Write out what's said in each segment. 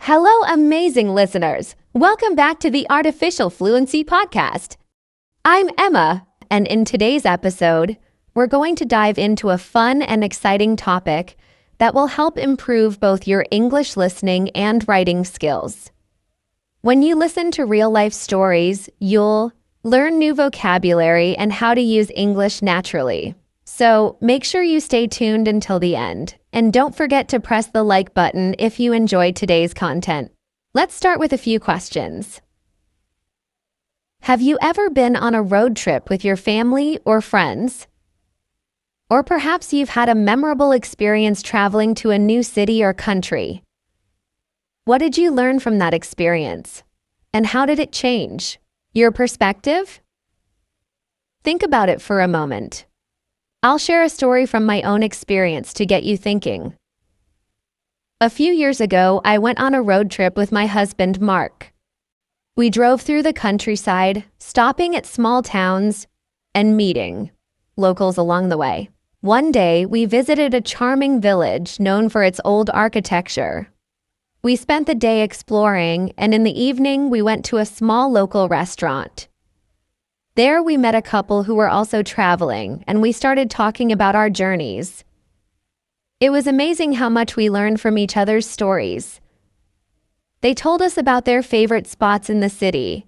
Hello, amazing listeners. Welcome back to the Artificial Fluency Podcast. I'm Emma, and in today's episode, we're going to dive into a fun and exciting topic that will help improve both your English listening and writing skills. When you listen to real-life stories, you'll learn new vocabulary and how to use English naturally. So make sure you stay tuned until the end. And don't forget to press the like button if you enjoyed today's content. Let's start with a few questions. Have you ever been on a road trip with your family or friends? Or perhaps you've had a memorable experience traveling to a new city or country. What did you learn from that experience? And how did it change your perspective? Think about it for a moment. I'll share a story from my own experience to get you thinking. A few years ago, I went on a road trip with my husband, Mark. We drove through the countryside, stopping at small towns and meeting locals along the way. One day, we visited a charming village known for its old architecture. We spent the day exploring, and in the evening, we went to a small local restaurant. There we met a couple who were also traveling, and we started talking about our journeys. It was amazing how much we learned from each other's stories. They told us about their favorite spots in the city,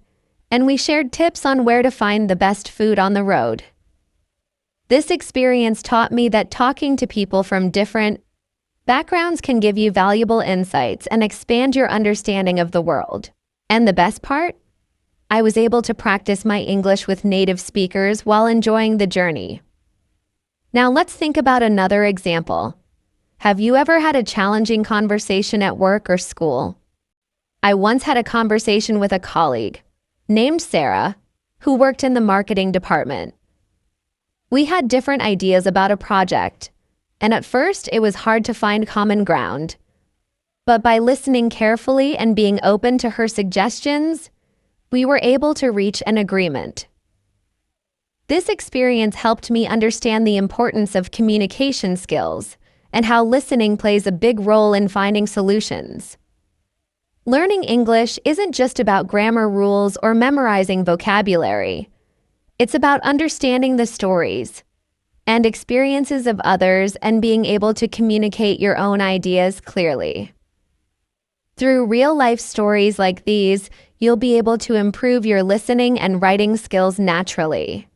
and we shared tips on where to find the best food on the road. This experience taught me that talking to people from different backgrounds can give you valuable insights and expand your understanding of the world. And the best part? I was able to practice my English with native speakers while enjoying the journey. Now let's think about another example. Have you ever had a challenging conversation at work or school? I once had a conversation with a colleague named Cele, who worked in the marketing department. We had different ideas about a project, and at first it was hard to find common ground. But by listening carefully and being open to her suggestions, we were able to reach an agreement. This experience helped me understand the importance of communication skills and how listening plays a big role in finding solutions. Learning English isn't just about grammar rules or memorizing vocabulary. It's about understanding the stories and experiences of others and being able to communicate your own ideas clearly. Through real-life stories like these, you'll be able to improve your listening and writing skills naturally.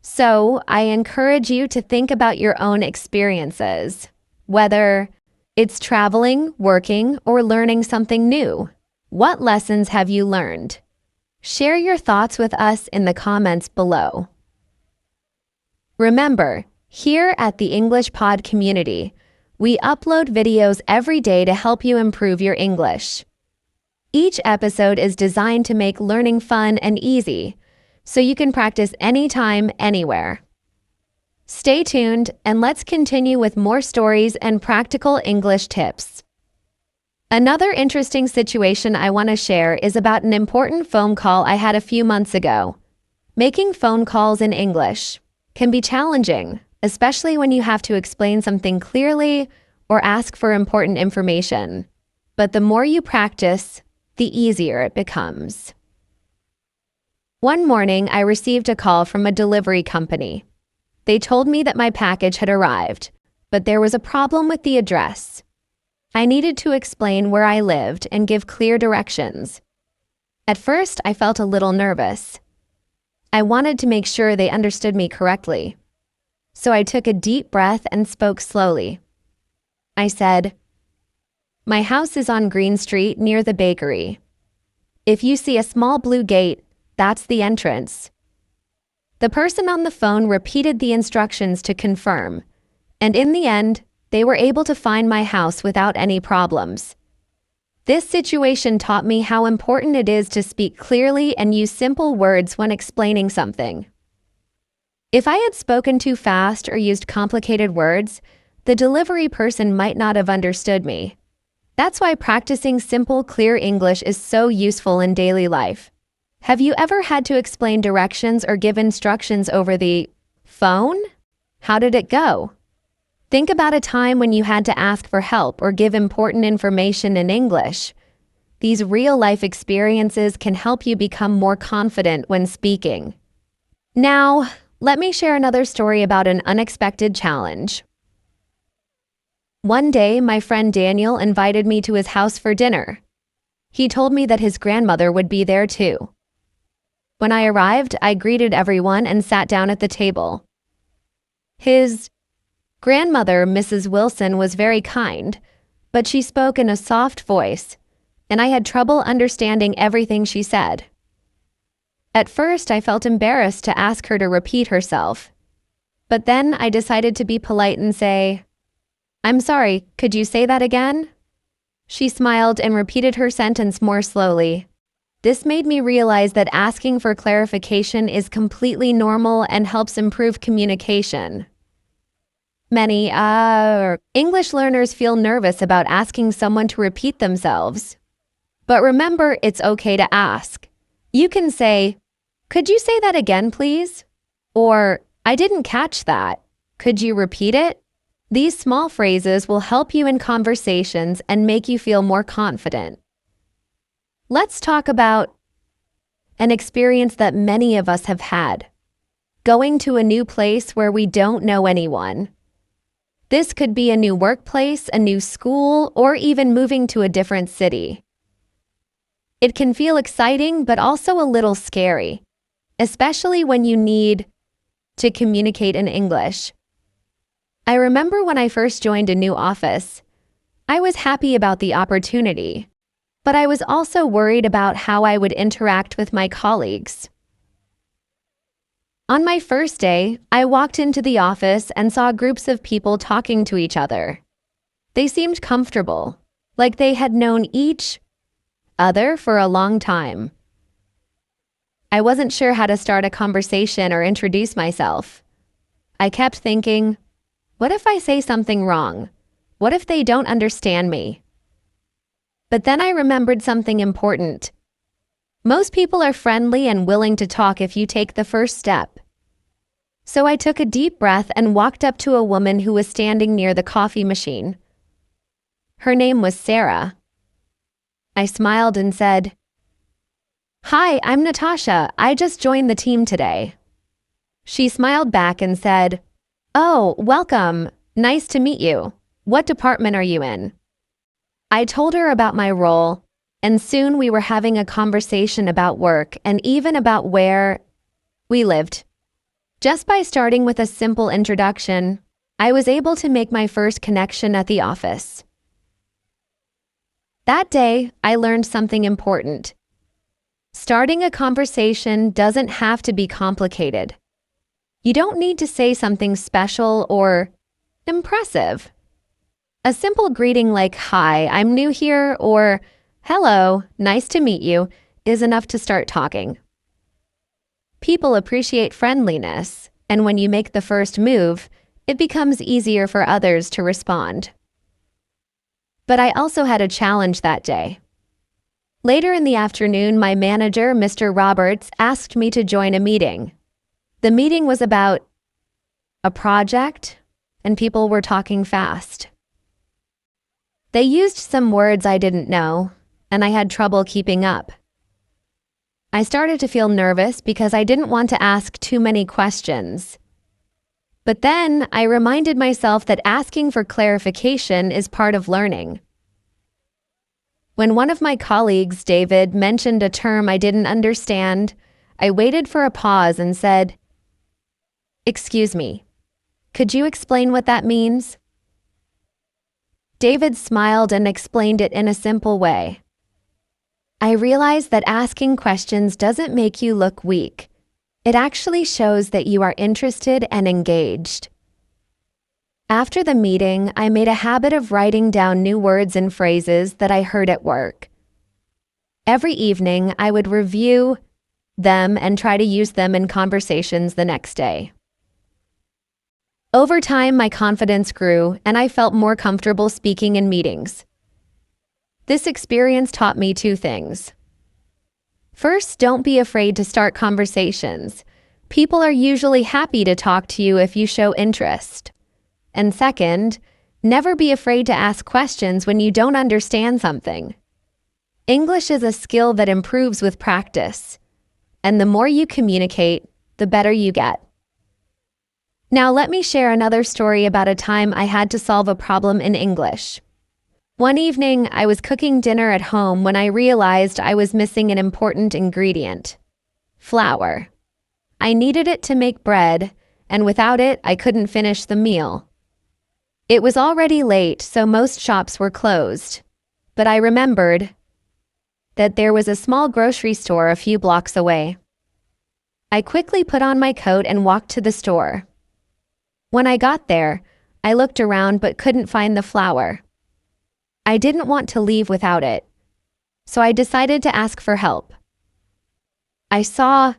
So, I encourage you to think about your own experiences, whether it's traveling, working, or learning something new. What lessons have you learned? Share your thoughts with us in the comments below. Remember, here at the English Pod community, we upload videos every day to help you improve your English. Each episode is designed to make learning fun and easy, so you can practice anytime, anywhere. Stay tuned, and let's continue with more stories and practical English tips. Another interesting situation I want to share is about an important phone call I had a few months ago. Making phone calls in English can be challenging, especially when you have to explain something clearly or ask for important information. But the more you practice, the easier it becomes. One morning, I received a call from a delivery company. They told me that my package had arrived, but there was a problem with the address. I needed to explain where I lived and give clear directions. At first, I felt a little nervous. I wanted to make sure they understood me correctly. So I took a deep breath and spoke slowly. I said, "My house is on Green Street near the bakery. If you see a small blue gate, that's the entrance." The person on the phone repeated the instructions to confirm, and in the end, they were able to find my house without any problems. This situation taught me how important it is to speak clearly and use simple words when explaining something. If I had spoken too fast or used complicated words, the delivery person might not have understood me. That's why practicing simple, clear English is so useful in daily life. Have you ever had to explain directions or give instructions over the phone? How did it go? Think about a time when you had to ask for help or give important information in English. These real-life experiences can help you become more confident when speaking. Now, let me share another story about an unexpected challenge. One day, my friend Daniel invited me to his house for dinner. He told me that his grandmother would be there too. When I arrived, I greeted everyone and sat down at the table. His grandmother, Mrs. Wilson, was very kind, but she spoke in a soft voice, and I had trouble understanding everything she said. At first, I felt embarrassed to ask her to repeat herself, but then I decided to be polite and say, "I'm sorry, could you say that again?" She smiled and repeated her sentence more slowly. This made me realize that asking for clarification is completely normal and helps improve communication. Many English learners feel nervous about asking someone to repeat themselves. But remember, it's okay to ask. You can say, "Could you say that again, please?" Or, "I didn't catch that. Could you repeat it?" These small phrases will help you in conversations and make you feel more confident. Let's talk about an experience that many of us have had: going to a new place where we don't know anyone. This could be a new workplace, a new school, or even moving to a different city. It can feel exciting but also a little scary, especially when you need to communicate in English. I remember when I first joined a new office, I was happy about the opportunity, but I was also worried about how I would interact with my colleagues. On my first day, I walked into the office and saw groups of people talking to each other. They seemed comfortable, like they had known each other for a long time. I wasn't sure how to start a conversation or introduce myself. I kept thinking, what if I say something wrong? What if they don't understand me? But then I remembered something important. Most people are friendly and willing to talk if you take the first step. So I took a deep breath and walked up to a woman who was standing near the coffee machine. Her name was Sarah. I smiled and said, "Hi, I'm Natasha. I just joined the team today." She smiled back and said, "Oh, welcome. Nice to meet you. What department are you in?" I told her about my role, and soon we were having a conversation about work and even about where we lived. Just by starting with a simple introduction, I was able to make my first connection at the office. That day, I learned something important. Starting a conversation doesn't have to be complicated. You don't need to say something special or impressive. A simple greeting like, "Hi, I'm new here," or "Hello, nice to meet you," is enough to start talking. People appreciate friendliness, and when you make the first move, it becomes easier for others to respond. But I also had a challenge that day. Later in the afternoon, my manager, Mr. Roberts, asked me to join a meeting. The meeting was about a project, and people were talking fast. They used some words I didn't know, and I had trouble keeping up. I started to feel nervous because I didn't want to ask too many questions. But then I reminded myself that asking for clarification is part of learning. When one of my colleagues, David, mentioned a term I didn't understand, I waited for a pause and said, "Excuse me, could you explain what that means?" David smiled and explained it in a simple way. I realized that asking questions doesn't make you look weak. It actually shows that you are interested and engaged. After the meeting, I made a habit of writing down new words and phrases that I heard at work. Every evening, I would review them and try to use them in conversations the next day. Over time, my confidence grew, and I felt more comfortable speaking in meetings. This experience taught me two things. First, don't be afraid to start conversations. People are usually happy to talk to you if you show interest. And second, never be afraid to ask questions when you don't understand something. English is a skill that improves with practice, and the more you communicate, the better you get. Now let me share another story about a time I had to solve a problem in English. One evening, I was cooking dinner at home when I realized I was missing an important ingredient: flour. I needed it to make bread, and without it, I couldn't finish the meal. It was already late, so most shops were closed. But I remembered that there was a small grocery store a few blocks away. I quickly put on my coat and walked to the store. When I got there, I looked around but couldn't find the flour. I didn't want to leave without it, so I decided to ask for help. I saw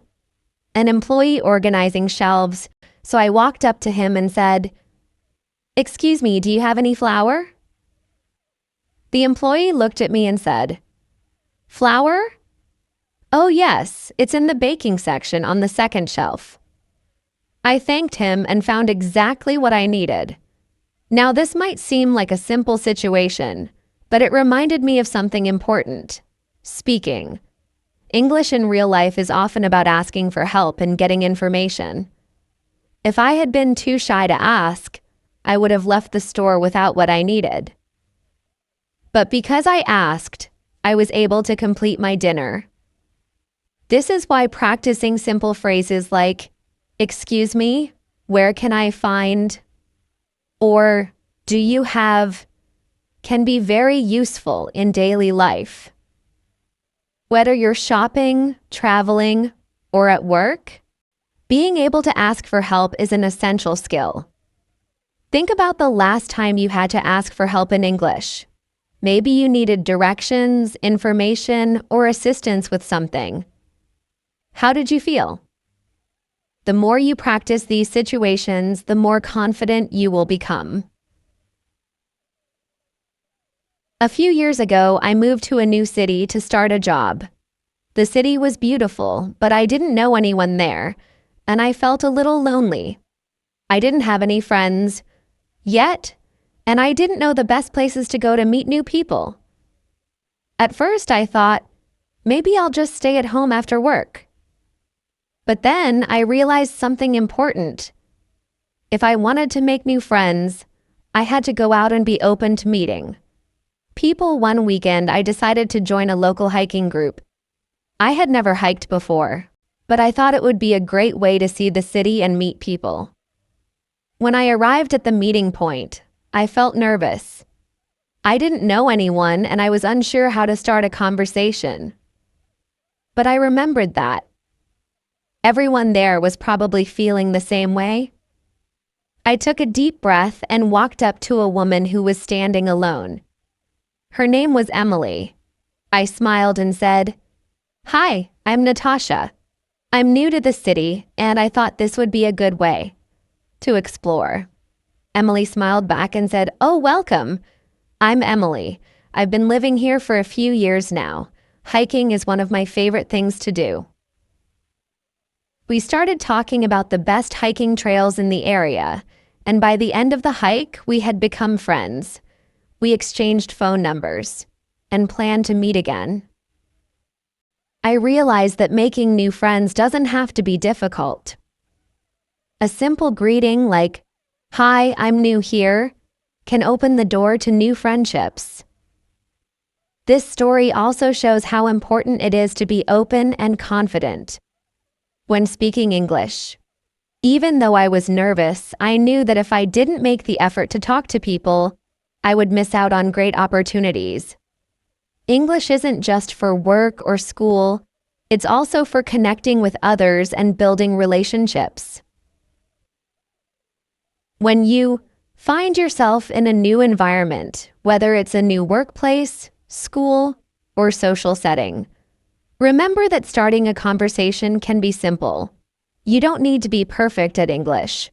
an employee organizing shelves, so I walked up to him and said, "Excuse me, do you have any flour?" The employee looked at me and said, "Flour? Oh yes, it's in the baking section on the second shelf." I thanked him and found exactly what I needed. Now this might seem like a simple situation, but it reminded me of something important: speaking. English in real life is often about asking for help and getting information. If I had been too shy to ask, I would have left the store without what I needed. But because I asked, I was able to complete my dinner. This is why practicing simple phrases like, "Excuse me, where can I find?" or "Do you have?" can be very useful in daily life. Whether you're shopping, traveling, or at work, being able to ask for help is an essential skill. Think about the last time you had to ask for help in English. Maybe you needed directions, information, or assistance with something. How did you feel? The more you practice these situations, the more confident you will become. A few years ago, I moved to a new city to start a job. The city was beautiful, but I didn't know anyone there, and I felt a little lonely. I didn't have any friends yet, and I didn't know the best places to go to meet new people. At first, I thought, maybe I'll just stay at home after work. But then I realized something important. If I wanted to make new friends, I had to go out and be open to meeting people. One weekend, I decided to join a local hiking group. I had never hiked before, but I thought it would be a great way to see the city and meet people. When I arrived at the meeting point, I felt nervous. I didn't know anyone and I was unsure how to start a conversation. But I remembered that everyone there was probably feeling the same way. I took a deep breath and walked up to a woman who was standing alone. Her name was Emily. I smiled and said, "Hi, I'm Natasha. I'm new to the city, and I thought this would be a good way to explore." Emily smiled back and said, "Oh, welcome. I'm Emily. I've been living here for a few years now. Hiking is one of my favorite things to do." We started talking about the best hiking trails in the area, and by the end of the hike, we had become friends. We exchanged phone numbers and planned to meet again. I realized that making new friends doesn't have to be difficult. A simple greeting like, "Hi, I'm new here," can open the door to new friendships. This story also shows how important it is to be open and confident when speaking English. Even though I was nervous, I knew that if I didn't make the effort to talk to people, I would miss out on great opportunities. English isn't just for work or school, it's also for connecting with others and building relationships. When you find yourself in a new environment, whether it's a new workplace, school, or social setting, remember that starting a conversation can be simple. You don't need to be perfect at English.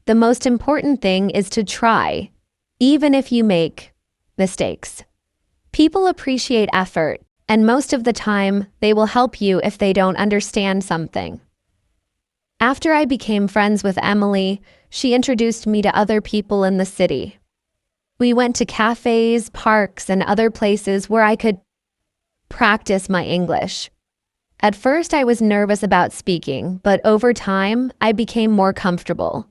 The most important thing is to try, even if you make mistakes. People appreciate effort, and most of the time, they will help you if they don't understand something. After I became friends with Emily, she introduced me to other people in the city. We went to cafes, parks, and other places where I could practice my English. At first, I was nervous about speaking, but over time, I became more comfortable.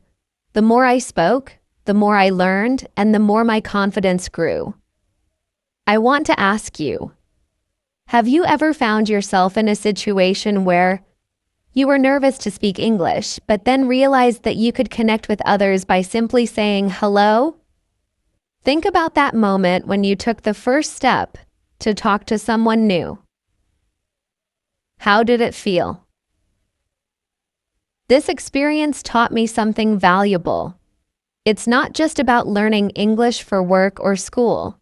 The more I spoke, the more I learned, and the more my confidence grew. I want to ask you, have you ever found yourself in a situation where you were nervous to speak English, but then realized that you could connect with others by simply saying hello? Think about that moment when you took the first step to talk to someone new. How did it feel? This experience taught me something valuable. It's not just about learning English for work or school.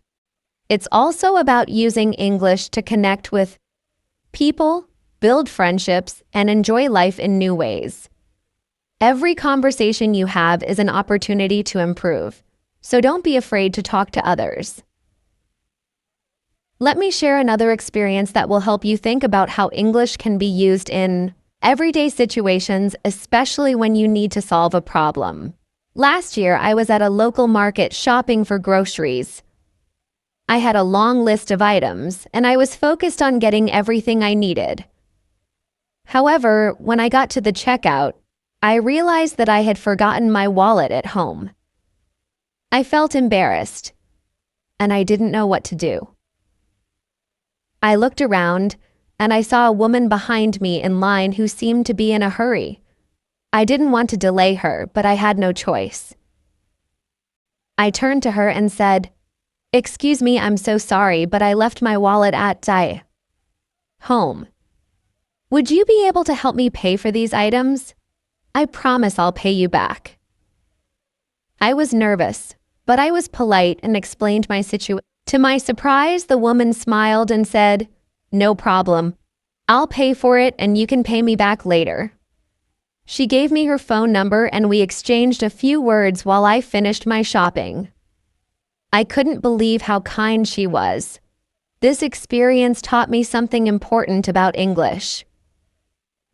It's also about using English to connect with people, build friendships, and enjoy life in new ways. Every conversation you have is an opportunity to improve, so don't be afraid to talk to others. Let me share another experience that will help you think about how English can be used in everyday situations, especially when you need to solve a problem. Last year, I was at a local market shopping for groceries. I had a long list of items, and I was focused on getting everything I needed. However, when I got to the checkout, I realized that I had forgotten my wallet at home. I felt embarrassed, and I didn't know what to do. I looked around, and I saw a woman behind me in line who seemed to be in a hurry. I didn't want to delay her, but I had no choice. I turned to her and said, "Excuse me, I'm so sorry, but I left my wallet at home. Would you be able to help me pay for these items? I promise I'll pay you back." I was nervous, but I was polite and explained my situation. To my surprise, the woman smiled and said, "No problem. I'll pay for it and you can pay me back later." She gave me her phone number and we exchanged a few words while I finished my shopping. I couldn't believe how kind she was. This experience taught me something important about English.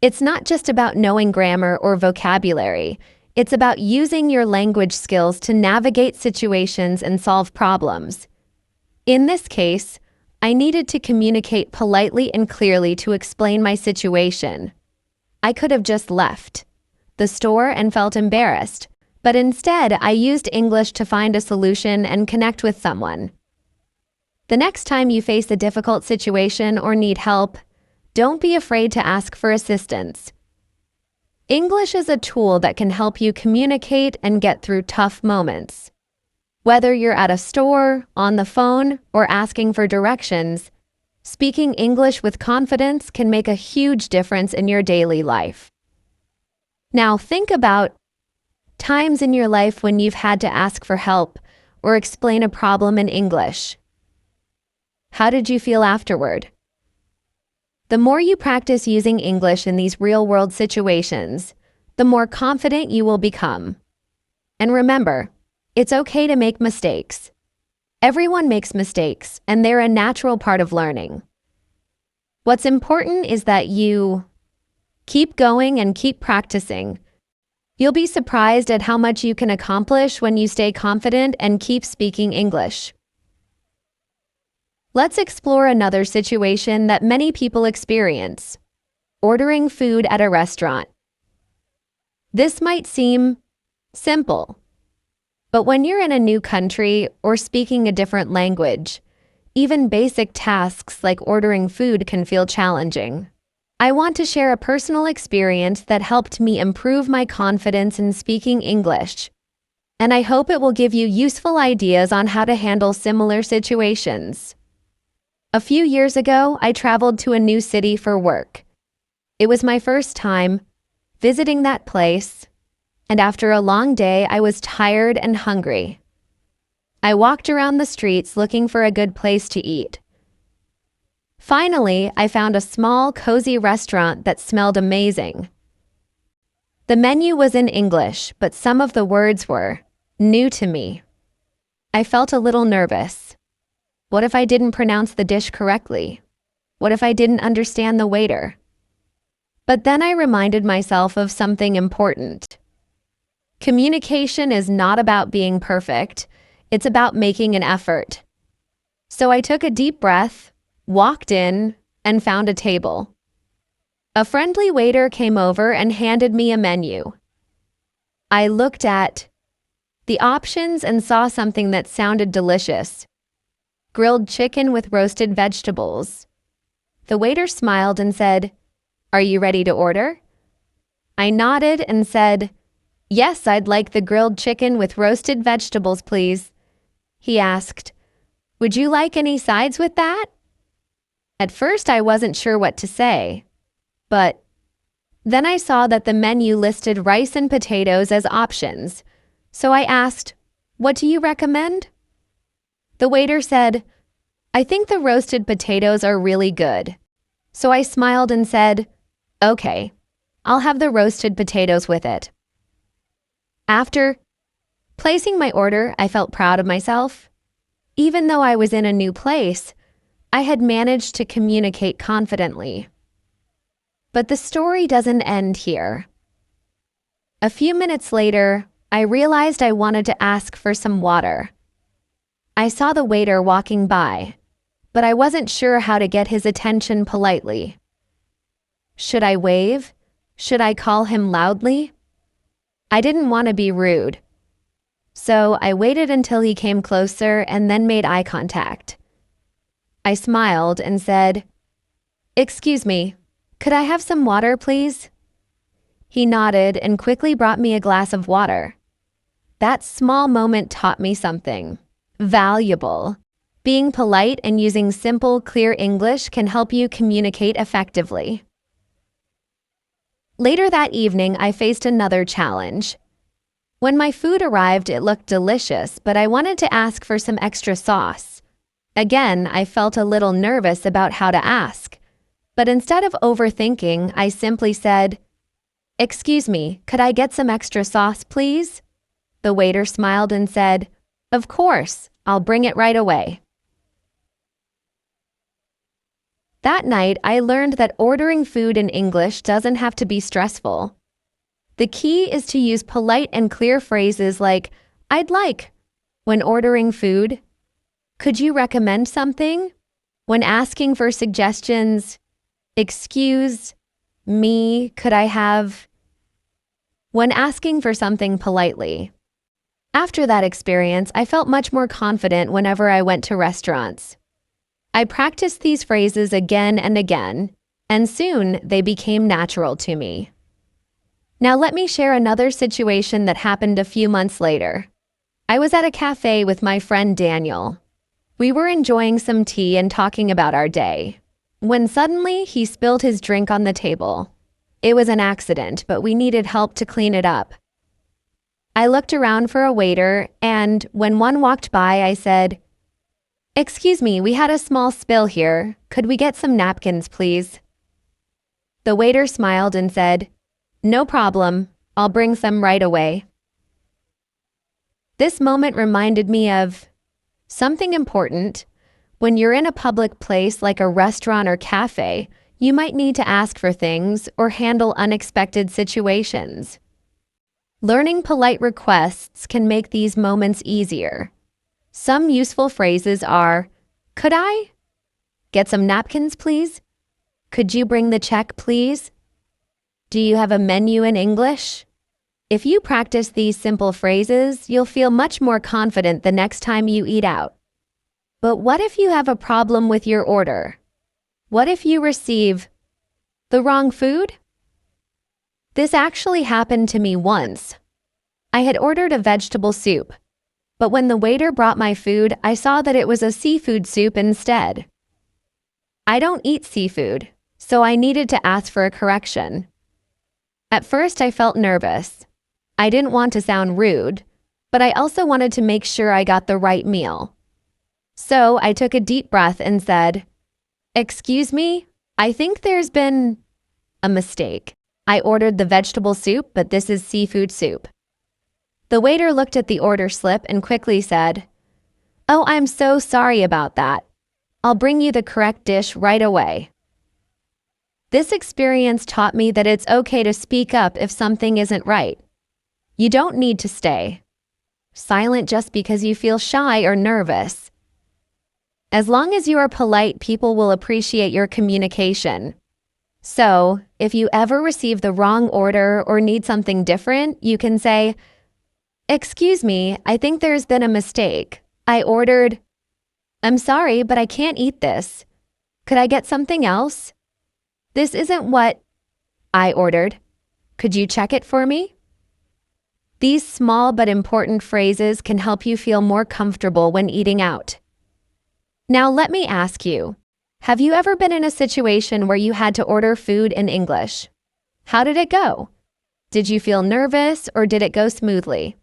It's not just about knowing grammar or vocabulary. It's about using your language skills to navigate situations and solve problems. In this case, I needed to communicate politely and clearly to explain my situation. I could have just left the store and felt embarrassed, but instead I used English to find a solution and connect with someone. The next time you face a difficult situation or need help, don't be afraid to ask for assistance. English is a tool that can help you communicate and get through tough moments. Whether you're at a store, on the phone, or asking for directions, speaking English with confidence can make a huge difference in your daily life. Now think about times in your life when you've had to ask for help or explain a problem in English. How did you feel afterward? The more you practice using English in these real-world situations, the more confident you will become. And remember, it's okay to make mistakes. Everyone makes mistakes, and they're a natural part of learning. What's important is that you keep going and keep practicing. You'll be surprised at how much you can accomplish when you stay confident and keep speaking English. Let's explore another situation that many people experience: ordering food at a restaurant. This might seem simple, but when you're in a new country or speaking a different language, even basic tasks like ordering food can feel challenging. I want to share a personal experience that helped me improve my confidence in speaking English, and I hope it will give you useful ideas on how to handle similar situations. A few years ago, I traveled to a new city for work. It was my first time visiting that place, and after a long day, I was tired and hungry. I walked around the streets looking for a good place to eat. Finally, I found a small, cozy restaurant that smelled amazing. The menu was in English, but some of the words were new to me. I felt a little nervous. What if I didn't pronounce the dish correctly? What if I didn't understand the waiter? But then I reminded myself of something important. Communication is not about being perfect. It's about making an effort. So I took a deep breath, walked in, and found a table. A friendly waiter came over and handed me a menu. I looked at the options and saw something that sounded delicious. Grilled chicken with roasted vegetables. The waiter smiled and said, "Are you ready to order?" I nodded and said, "Yes, I'd like the grilled chicken with roasted vegetables, please." He asked, "Would you like any sides with that?" At first, I wasn't sure what to say, but then I saw that the menu listed rice and potatoes as options, so I asked, "What do you recommend?" The waiter said, "I think the roasted potatoes are really good." So I smiled and said, "Okay, I'll have the roasted potatoes with it." After placing my order, I felt proud of myself. Even though I was in a new place, I had managed to communicate confidently. But the story doesn't end here. A few minutes later, I realized I wanted to ask for some water. I saw the waiter walking by, but I wasn't sure how to get his attention politely. Should I wave? Should I call him loudly? I didn't want to be rude. So I waited until he came closer and then made eye contact. I smiled and said, "Excuse me, could I have some water, please?" He nodded and quickly brought me a glass of water. That small moment taught me something valuable. Being polite and using simple, clear English can help you communicate effectively. Later that evening, I faced another challenge. When my food arrived, it looked delicious, but I wanted to ask for some extra sauce. Again, I felt a little nervous about how to ask, but instead of overthinking, I simply said, "Excuse me, could I get some extra sauce, please?" The waiter smiled and said, "Of course, I'll bring it right away." That night, I learned that ordering food in English doesn't have to be stressful. The key is to use polite and clear phrases like, "I'd like," when ordering food. "Could you recommend something?" When asking for suggestions, "Excuse me, could I have?" When asking for something politely. After that experience, I felt much more confident whenever I went to restaurants. I practiced these phrases again and again, and soon they became natural to me. Now let me share another situation that happened a few months later. I was at a cafe with my friend Daniel. We were enjoying some tea and talking about our day, when suddenly he spilled his drink on the table. It was an accident, but we needed help to clean it up. I looked around for a waiter, and when one walked by, I said, "Excuse me, we had a small spill here. Could we get some napkins, please?" The waiter smiled and said, "No problem. I'll bring some right away." This moment reminded me of something important. When you're in a public place like a restaurant or cafe, you might need to ask for things or handle unexpected situations. Learning polite requests can make these moments easier. Some useful phrases are, "Could I get some napkins, please?" "Could you bring the check, please?" "Do you have a menu in English?" If you practice these simple phrases, you'll feel much more confident the next time you eat out. But what if you have a problem with your order? What if you receive the wrong food? This actually happened to me once. I had ordered a vegetable soup, but when the waiter brought my food, I saw that it was a seafood soup instead. I don't eat seafood, so I needed to ask for a correction. At first, I felt nervous. I didn't want to sound rude, but I also wanted to make sure I got the right meal. So I took a deep breath and said, "Excuse me, I think there's been a mistake. I ordered the vegetable soup, but this is seafood soup." The waiter looked at the order slip and quickly said, "Oh, I'm so sorry about that. I'll bring you the correct dish right away." This experience taught me that it's okay to speak up if something isn't right. You don't need to stay silent just because you feel shy or nervous. As long as you are polite, people will appreciate your communication. So, if you ever receive the wrong order or need something different, you can say, "Excuse me, I think there's been a mistake. I ordered. I'm sorry, but I can't eat this. Could I get something else? This isn't what I ordered. Could you check it for me?" These small but important phrases can help you feel more comfortable when eating out. Now let me ask you, have you ever been in a situation where you had to order food in English? How did it go? Did you feel nervous or did it go smoothly?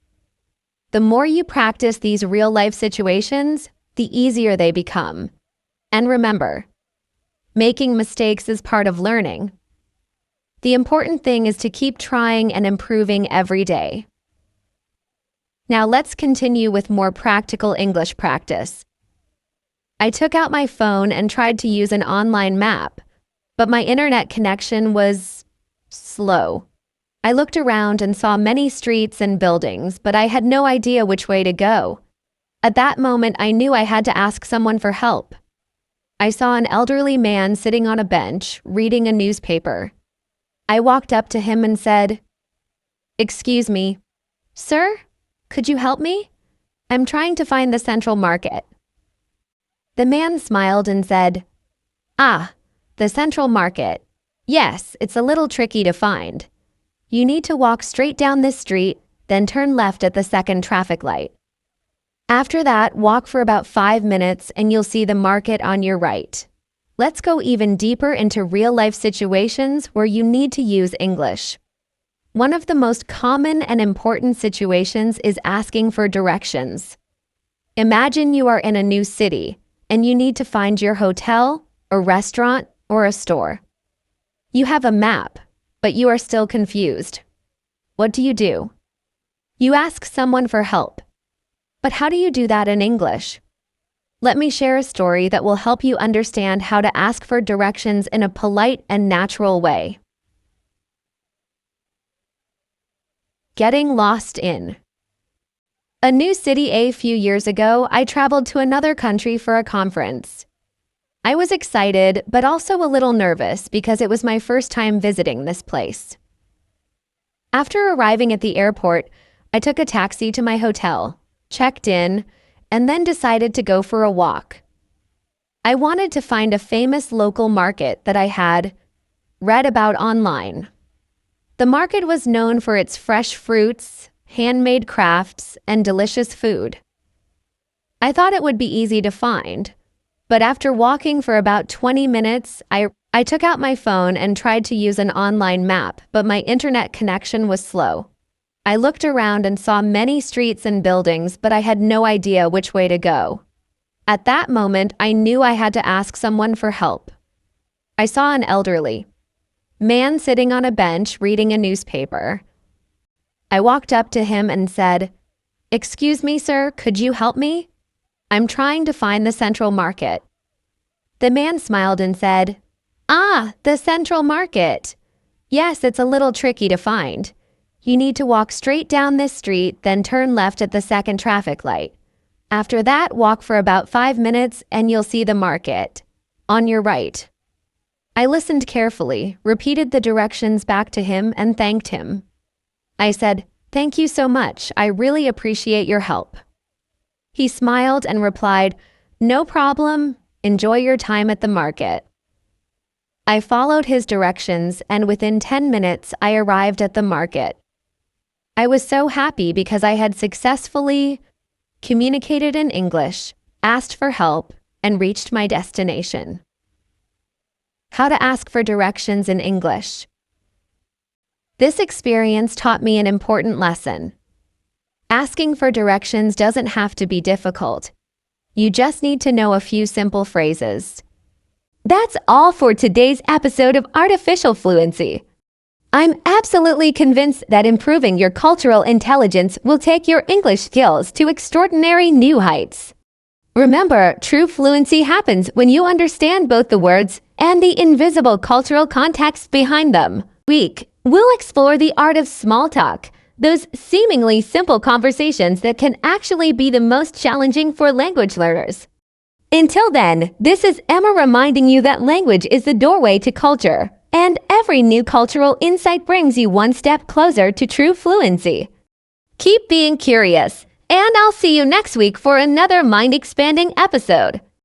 The more you practice these real-life situations, the easier they become. And remember, making mistakes is part of learning. The important thing is to keep trying and improving every day. Now let's continue with more practical English practice. I took out my phone and tried to use an online map, but my internet connection was slow. I looked around and saw many streets and buildings, but I had no idea which way to go. At that moment, I knew I had to ask someone for help. I saw an elderly man sitting on a bench, reading a newspaper. I walked up to him and said, "Excuse me, sir, could you help me? I'm trying to find the Central Market." The man smiled and said, "Ah, the Central Market. Yes, it's a little tricky to find. You need to walk straight down this street, then turn left at the second traffic light. After that, walk for about 5 minutes and you'll see the market on your right." Let's go even deeper into real-life situations where you need to use English. One of the most common and important situations is asking for directions. Imagine you are in a new city and you need to find your hotel, a restaurant, or a store. You have a map, but you are still confused. What do? You ask someone for help. But how do you do that in English? Let me share a story that will help you understand how to ask for directions in a polite and natural way. Getting lost in a new city. A few years ago, I traveled to another country for a conference. I was excited, but also a little nervous because it was my first time visiting this place. After arriving at the airport, I took a taxi to my hotel, checked in, and then decided to go for a walk. I wanted to find a famous local market that I had read about online. The market was known for its fresh fruits, handmade crafts, and delicious food. I thought it would be easy to find, but after walking for about 20 minutes, I took out my phone and tried to use an online map, but my internet connection was slow. I looked around and saw many streets and buildings, but I had no idea which way to go. At that moment, I knew I had to ask someone for help. I saw an elderly man sitting on a bench reading a newspaper. I walked up to him and said, "Excuse me, sir, could you help me? I'm trying to find the Central Market." The man smiled and said, "Ah, the Central Market. Yes, it's a little tricky to find. You need to walk straight down this street, then turn left at the second traffic light. After that, walk for about 5 minutes and you'll see the market on your right." I listened carefully, repeated the directions back to him, and thanked him. I said, "Thank you so much. I really appreciate your help." He smiled and replied, "No problem. Enjoy your time at the market." I followed his directions, and within 10 minutes, I arrived at the market. I was so happy because I had successfully communicated in English, asked for help, and reached my destination. How to ask for directions in English. This experience taught me an important lesson. Asking for directions doesn't have to be difficult. You just need to know a few simple phrases. That's all for today's episode of Artificial Fluency. I'm absolutely convinced that improving your cultural intelligence will take your English skills to extraordinary new heights. Remember, true fluency happens when you understand both the words and the invisible cultural context behind them. We'll explore the art of small talk, those seemingly simple conversations that can actually be the most challenging for language learners. Until then, this is Emma reminding you that language is the doorway to culture, and every new cultural insight brings you one step closer to true fluency. Keep being curious, and I'll see you next week for another mind-expanding episode.